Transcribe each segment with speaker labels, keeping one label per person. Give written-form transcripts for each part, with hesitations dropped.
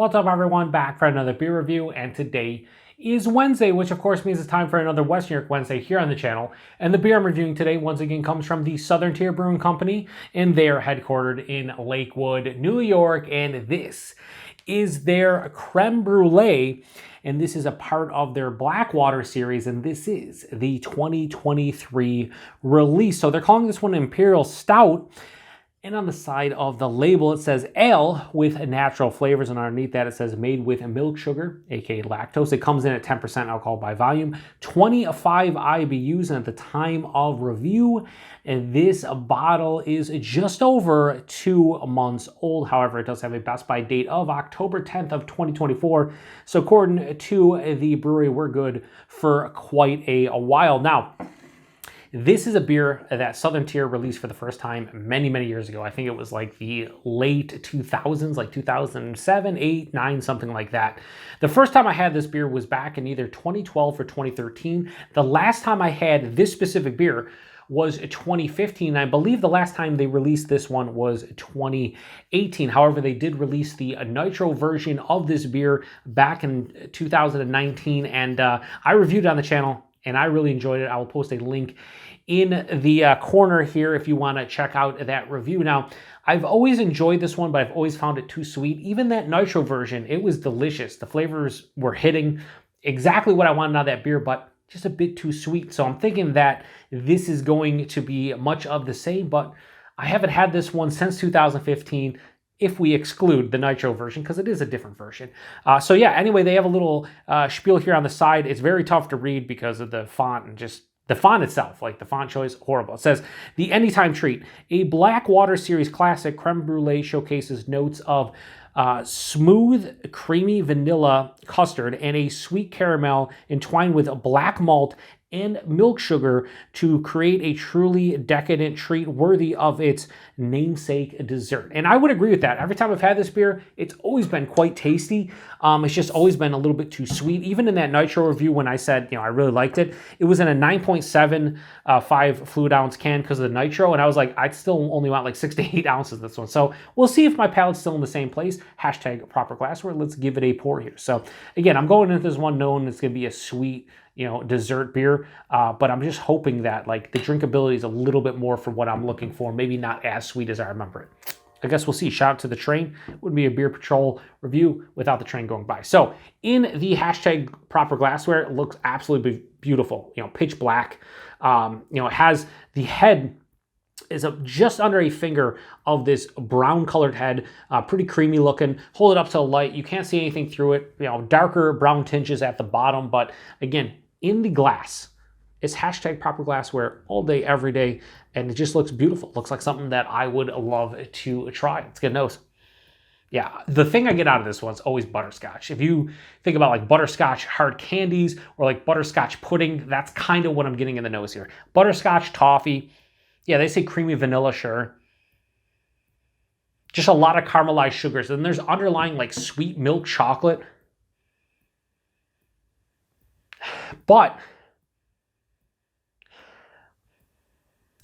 Speaker 1: What's up, everyone? Back for another beer review, and today is Wednesday, which of course means it's time for another Western York Wednesday here on the channel. And the beer I'm reviewing today once again comes from the Southern Tier Brewing Company, and they are headquartered in Lakewood, New York, and this is their Crème Brûlée, and this is a part of their Blackwater Series, and this is the 2023 release. So they're calling this one Imperial Stout. And on the side of the label, it says ale with natural flavors. And underneath that, it says made with milk sugar, aka lactose. It comes in at 10% alcohol by volume, 25 IBUs. And at the time of review, this bottle is just over 2 months old. However, it does have a best by date of October 10th of 2024. So according to the brewery, we're good for quite a while. Now, this is a beer that Southern Tier released for the first time many years ago. I think it was like the late 2000s, like 2007, 8, 9, something like that. The first time I had this beer was back in either 2012 or 2013. The last time I had this specific beer was 2015. I believe the last time they released this one was 2018. However, they did release the nitro version of this beer back in 2019, and I reviewed it on the channel, and I really enjoyed it. I will post a link in the corner here if you want to check out that review. Now, I've always enjoyed this one, but I've always found it too sweet. Even that nitro version, it was delicious. The flavors were hitting exactly what I wanted out of that beer, but just a bit too sweet. So I'm thinking that this is going to be much of the same, but I haven't had this one since 2015. If we exclude the nitro version, because it is a different version. So yeah, anyway, they have a little spiel here on the side. It's very tough to read because of the font and just the font itself, like the font choice, horrible. It says, the Anytime Treat, a Blackwater Series classic, Crème Brûlée showcases notes of smooth, creamy vanilla custard and a sweet caramel entwined with black malt and milk sugar to create a truly decadent treat worthy of its namesake dessert. And I would agree with that. Every time I've had this beer, it's always been quite tasty. It's just always been a little bit too sweet. Even in that nitro review, when I said, I really liked it, it was in a 9.75 fluid ounce can because of the nitro. And I was like, I'd still only want like 6 to 8 ounces of this one. So we'll see if my palate's still in the same place. Hashtag proper glassware. Let's give it a pour here. So again, I'm going into this one knowing it's going to be a sweet, dessert beer, but I'm just hoping that like the drinkability is a little bit more for what I'm looking for, maybe not as sweet as I remember it. I guess we'll see. Shout out to the train. It wouldn't be a beer patrol review without the train going by. So in the hashtag proper glassware, it looks absolutely beautiful, pitch black. It has the head is just under a finger of this brown colored head, pretty creamy looking. Hold it up to the light. You can't see anything through it. Darker brown tinges at the bottom, but again, in the glass, it's hashtag proper glassware all day, every day, and it just looks beautiful. Looks like something that I would love to try. Let's get a nose. Yeah, the thing I get out of this one is always butterscotch. If you think about like butterscotch hard candies or like butterscotch pudding, that's kind of what I'm getting in the nose here. Butterscotch toffee. Yeah, they say creamy vanilla, sure. Just a lot of caramelized sugars. And there's underlying like sweet milk chocolate. But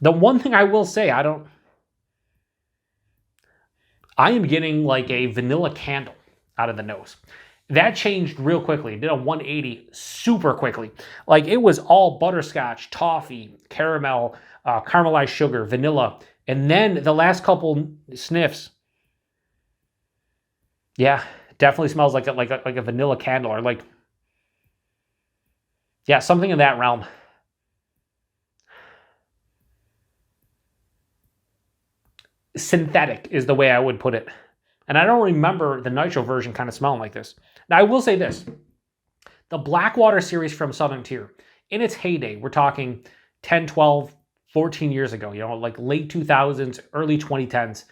Speaker 1: the one thing I will say, I am getting like a vanilla candle out of the nose. That changed real quickly. It did a 180 super quickly. Like it was all butterscotch, toffee, caramel, caramelized sugar, vanilla. And then the last couple sniffs, yeah, definitely smells like a vanilla candle or like, yeah, something in that realm. Synthetic is the way I would put it. And I don't remember the nitro version kind of smelling like this. Now, I will say this. The Blackwater Series from Southern Tier, in its heyday, we're talking 10, 12, 14 years ago, like late 2000s, early 2010s,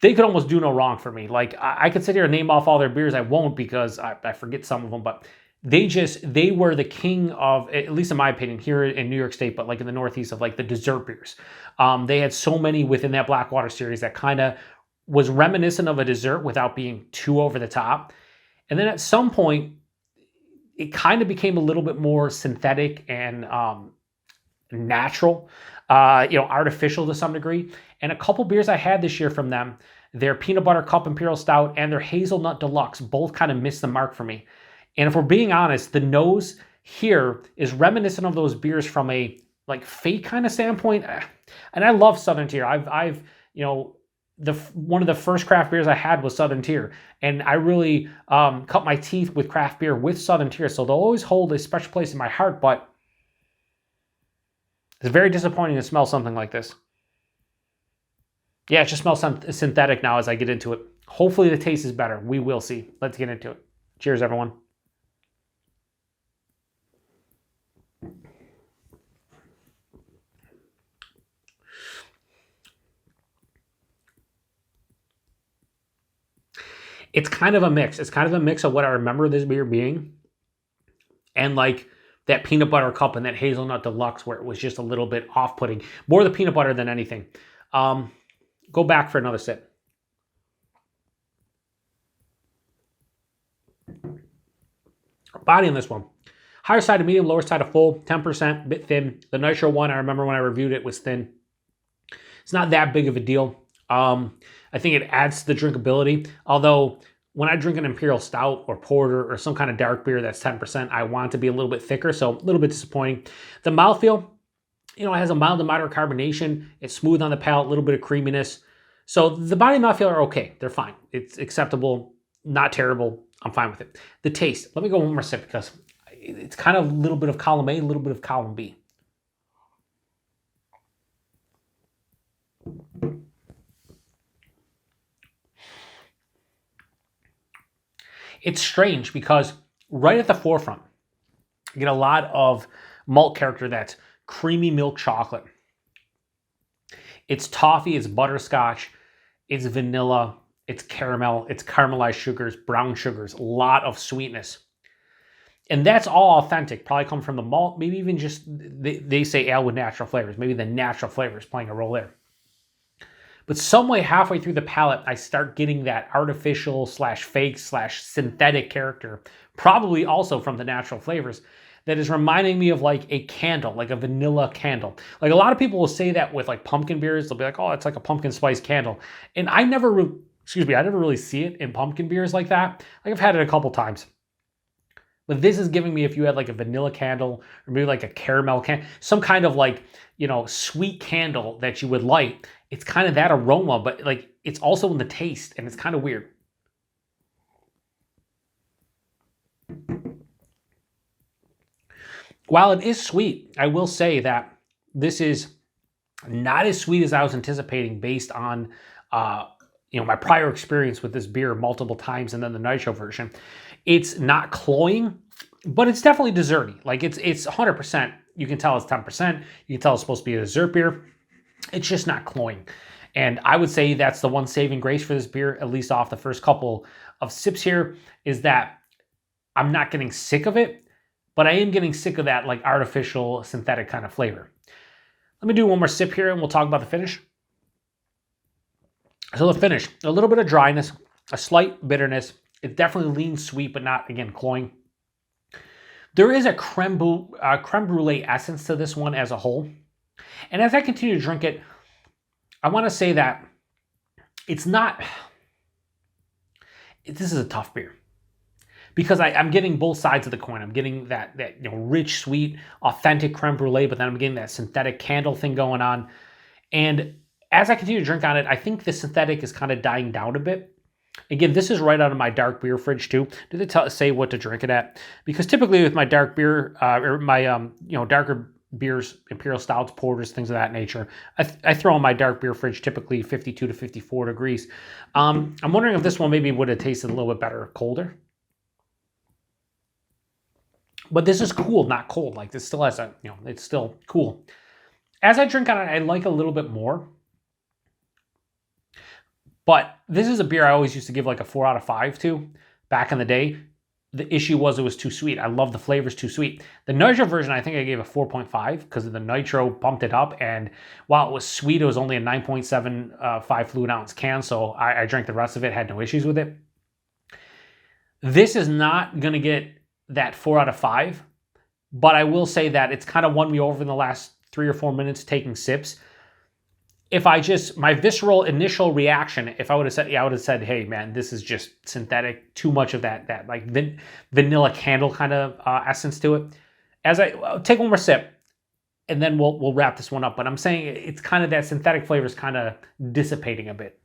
Speaker 1: they could almost do no wrong for me. Like, I could sit here and name off all their beers. I won't because I forget some of them, but they were the king of, at least in my opinion, here in New York State, but like in the Northeast, of like the dessert beers. They had so many within that Blackwater Series that kind of was reminiscent of a dessert without being too over the top. And then at some point, it kind of became a little bit more synthetic and natural, artificial to some degree. And a couple beers I had this year from them their Peanut Butter Cup Imperial Stout and their Hazelnut Deluxe both kind of missed the mark for me. And if we're being honest, the nose here is reminiscent of those beers from a like fake kind of standpoint. And I love Southern Tier. I've you know, one of the first craft beers I had was Southern Tier, and I really cut my teeth with craft beer with Southern Tier, so they'll always hold a special place in my heart. But it's very disappointing to smell something like this. Yeah, it just smells synthetic now as I get into it. Hopefully the taste is better. We will see. Let's get into it. Cheers, everyone. It's kind of a mix. It's kind of a mix of what I remember this beer being and like that peanut butter cup and that hazelnut deluxe where it was just a little bit off-putting. More the peanut butter than anything. Go back for another sip. Body on this one. Higher side of medium, lower side of full, 10%, a bit thin. The nitro one, I remember when I reviewed it, was thin. It's not that big of a deal. I think it adds to the drinkability. Although when I drink an Imperial Stout or Porter or some kind of dark beer that's 10%, I want it to be a little bit thicker, so a little bit disappointing. The mouthfeel, you know, it has a mild to moderate carbonation. It's smooth on the palate, a little bit of creaminess. So the body and mouthfeel are okay. They're fine. It's acceptable, not terrible. I'm fine with it. The taste, let me go one more sip because it's kind of a little bit of column A, a little bit of column B. It's strange because right at the forefront, you get a lot of malt character that's creamy milk chocolate. It's toffee, it's butterscotch, it's vanilla, it's caramel, it's caramelized sugars, brown sugars, a lot of sweetness. And that's all authentic, probably come from the malt, maybe even just, they say ale with natural flavors, maybe the natural flavors playing a role there. But some way halfway through the palate, I start getting that artificial slash fake slash synthetic character, probably also from the natural flavors, that is reminding me of like a candle, like a vanilla candle. Like a lot of people will say that with like pumpkin beers. They'll be like, oh, it's like a pumpkin spice candle. And I never really see it in pumpkin beers like that. Like I've had it a couple times. But this is giving me, if you had like a vanilla candle or maybe like a caramel candle, some kind of like, you know, sweet candle that you would light, it's kind of that aroma, but like it's also in the taste and it's kind of weird. While it is sweet, I will say that this is not as sweet as I was anticipating based on you know, my prior experience with this beer multiple times and then the nitro version. It's not cloying, but it's definitely desserty. Like it's 100%. You can tell it's 10%. You can tell it's supposed to be a dessert beer. It's just not cloying. And I would say that's the one saving grace for this beer, at least off the first couple of sips here, is that I'm not getting sick of it, but I am getting sick of that like artificial synthetic kind of flavor. Let me do one more sip here and we'll talk about the finish. So the finish, a little bit of dryness, a slight bitterness. It definitely leans sweet, but not, again, cloying. There is a crème brûlée essence to this one as a whole. And as I continue to drink it, I want to say that it's not, this is a tough beer. Because I'm getting both sides of the coin. I'm getting that you know, rich, sweet, authentic crème brûlée, but then I'm getting that synthetic candle thing going on. And as I continue to drink on it, I think the synthetic is kind of dying down a bit. Again, this is right out of my dark beer fridge too. Do they say what to drink it at? Because typically with my dark beer, or my you know, darker beers, Imperial Stouts, Porters, things of that nature, I throw in my dark beer fridge typically 52 to 54 degrees. I'm wondering if this one maybe would have tasted a little bit better colder. But this is cool, not cold. Like this still has a, you know, it's still cool. As I drink on it, I like a little bit more. But this is a beer I always used to give like a 4 out of 5 to back in the day. The issue was it was too sweet. I love the flavors too sweet. The nitro version, I think I gave a 4.5 because the nitro bumped it up. And while it was sweet, it was only a 9.75 fluid ounce can. So I drank the rest of it, had no issues with it. This is not going to get that 4 out of 5. But I will say that it's kind of won me over in the last 3 or 4 minutes taking sips. if I just, my visceral initial reaction, if I would have said, yeah, I would have said, hey man, this is just synthetic, too much of that like vanilla candle kind of essence to it. As I'll take one more sip, and then we'll wrap this one up. But I'm saying it's kind of that synthetic flavor is kind of dissipating a bit.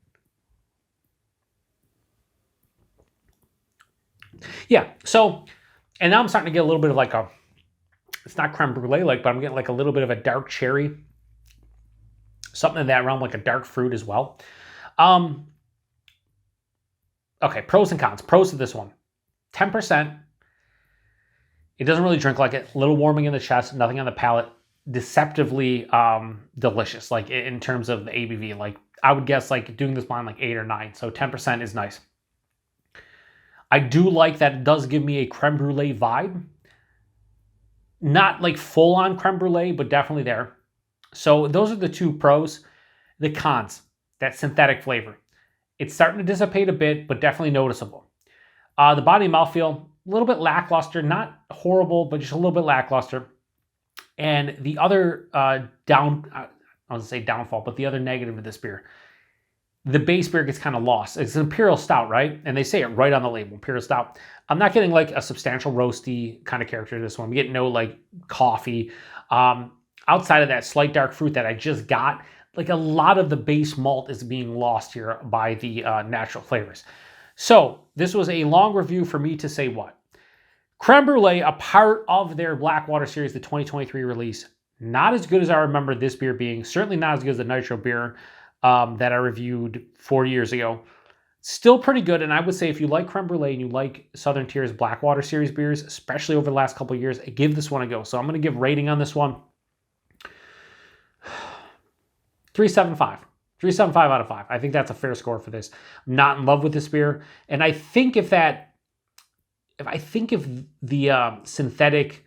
Speaker 1: Yeah, so, and now I'm starting to get a little bit of like a, it's not creme brulee like, but I'm getting like a little bit of a dark cherry, something in that realm, like a dark fruit as well. Okay, pros and cons. Pros to this one. 10%. It doesn't really drink like it. A little warming in the chest, nothing on the palate. Deceptively delicious, like in terms of the ABV. Like I would guess like doing this blind like 8 or 9. So 10% is nice. I do like that it does give me a creme brulee vibe. Not like full on creme brulee, but definitely there. So those are the two pros. The cons, that synthetic flavor. It's starting to dissipate a bit, but definitely noticeable. The body and mouthfeel, a little bit lackluster, not horrible, but just a little bit lackluster. And the other I was gonna say downfall, but the other negative of this beer, the base beer gets kind of lost. It's an Imperial Stout, right? And they say it right on the label, Imperial Stout. I'm not getting like a substantial roasty kind of character to this one. I'm getting no like coffee. Outside of that slight dark fruit that I just got, like a lot of the base malt is being lost here by the natural flavors. So this was a long review for me to say what? Crème Brûlée, a part of their Blackwater Series, the 2023 release. Not as good as I remember this beer being. Certainly not as good as the Nitro beer that I reviewed 4 years ago. Still pretty good, and I would say if you like Crème Brûlée and you like Southern Tier's Blackwater Series beers, especially over the last couple of years, give this one a go. So I'm going to give rating on this one 3.75. 3.75 out of 5. I think that's a fair score for this. I'm not in love with this beer, and I think if the synthetic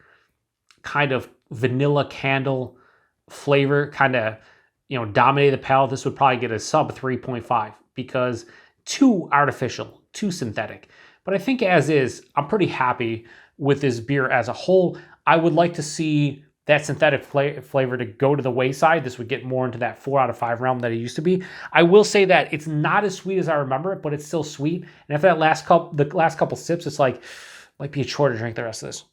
Speaker 1: kind of vanilla candle flavor kind of dominated the palate, this would probably get a sub 3.5 because too artificial, too synthetic. But I think as is, I'm pretty happy with this beer as a whole. I would like to see that synthetic flavor to go to the wayside. This would get more into that 4 out of 5 realm that it used to be. I will say that it's not as sweet as I remember it, but it's still sweet. And if the last couple sips, it's like, might be a chore to drink the rest of this.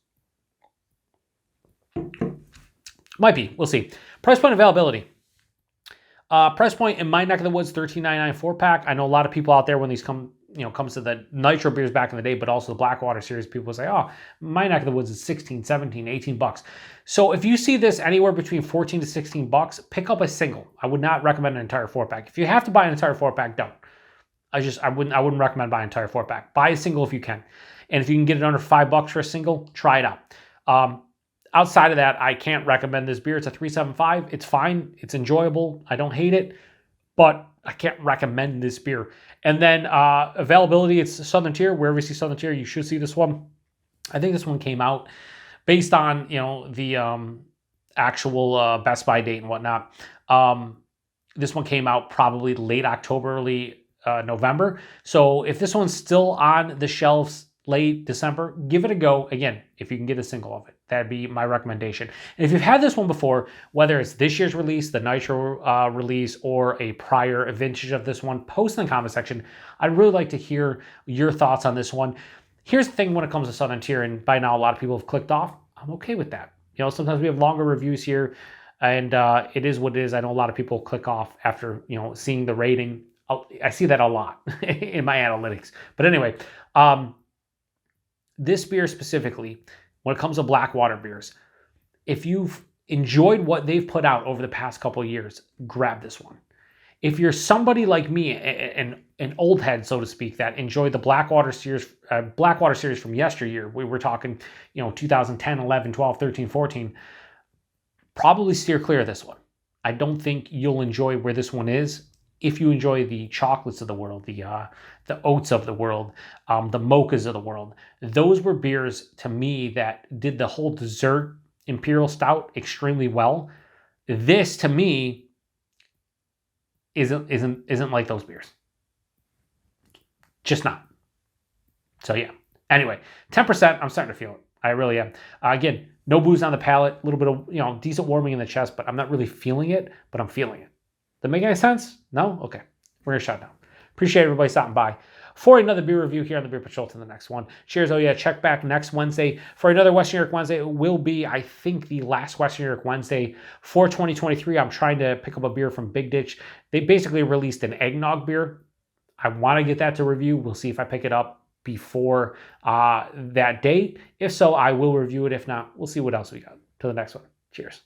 Speaker 1: Might be, we'll see. Price point availability. Price point in my neck of the woods, $13.99 4-pack. I know a lot of people out there when these comes to the Nitro beers back in the day, but also the Blackwater Series, people say, oh, my neck of the woods is 16, 17, 18 bucks. So if you see this anywhere between 14 to 16 bucks, pick up a single. I would not recommend an entire 4-pack. If you have to buy an entire 4-pack, don't. I wouldn't recommend buying an entire 4-pack. Buy a single if you can. And if you can get it under $5 for a single, try it out. Outside of that, I can't recommend this beer. It's a 3.75. It's fine. It's enjoyable. I don't hate it, but I can't recommend this beer. And then availability, it's Southern Tier. Wherever you see Southern Tier, you should see this one. I think this one came out based on the actual Best Buy date and whatnot. This one came out probably late October, early November. So if this one's still on the shelves late December, give it a go. Again, if you can get a single of it, that'd be my recommendation. And if you've had this one before, whether it's this year's release, the Nitro release, or a prior vintage of this one, post in the comment section. I'd really like to hear your thoughts on this one. Here's the thing when it comes to Southern Tier, and by now a lot of people have clicked off. I'm okay with that. Sometimes we have longer reviews here, and it is what it is. I know a lot of people click off after seeing the rating. I see that a lot in my analytics. But anyway, this beer specifically, when it comes to Blackwater beers, if you've enjoyed what they've put out over the past couple of years, grab this one. If you're somebody like me, an old head, so to speak, that enjoyed the Blackwater Series from yesteryear, we were talking, 2010, 11, 12, 13, 14, probably steer clear of this one. I don't think you'll enjoy where this one is. If you enjoy the chocolates of the world, the oats of the world, the mochas of the world, those were beers to me that did the whole dessert Imperial Stout extremely well. This to me isn't like those beers. Just not. So yeah. Anyway, 10%. I'm starting to feel it. I really am. Again, no booze on the palate. A little bit of decent warming in the chest, but I'm not really feeling it. But I'm feeling it. That make any sense? No? Okay. We're going to shut down. Appreciate everybody stopping by for another beer review here on the Beer Patrol to the next one. Cheers. Oh yeah, check back next Wednesday for another Western New York Wednesday. It will be, I think, the last Western New York Wednesday for 2023. I'm trying to pick up a beer from Big Ditch. They basically released an eggnog beer. I want to get that to review. We'll see if I pick it up before that date. If so, I will review it. If not, we'll see what else we got. Till the next one. Cheers.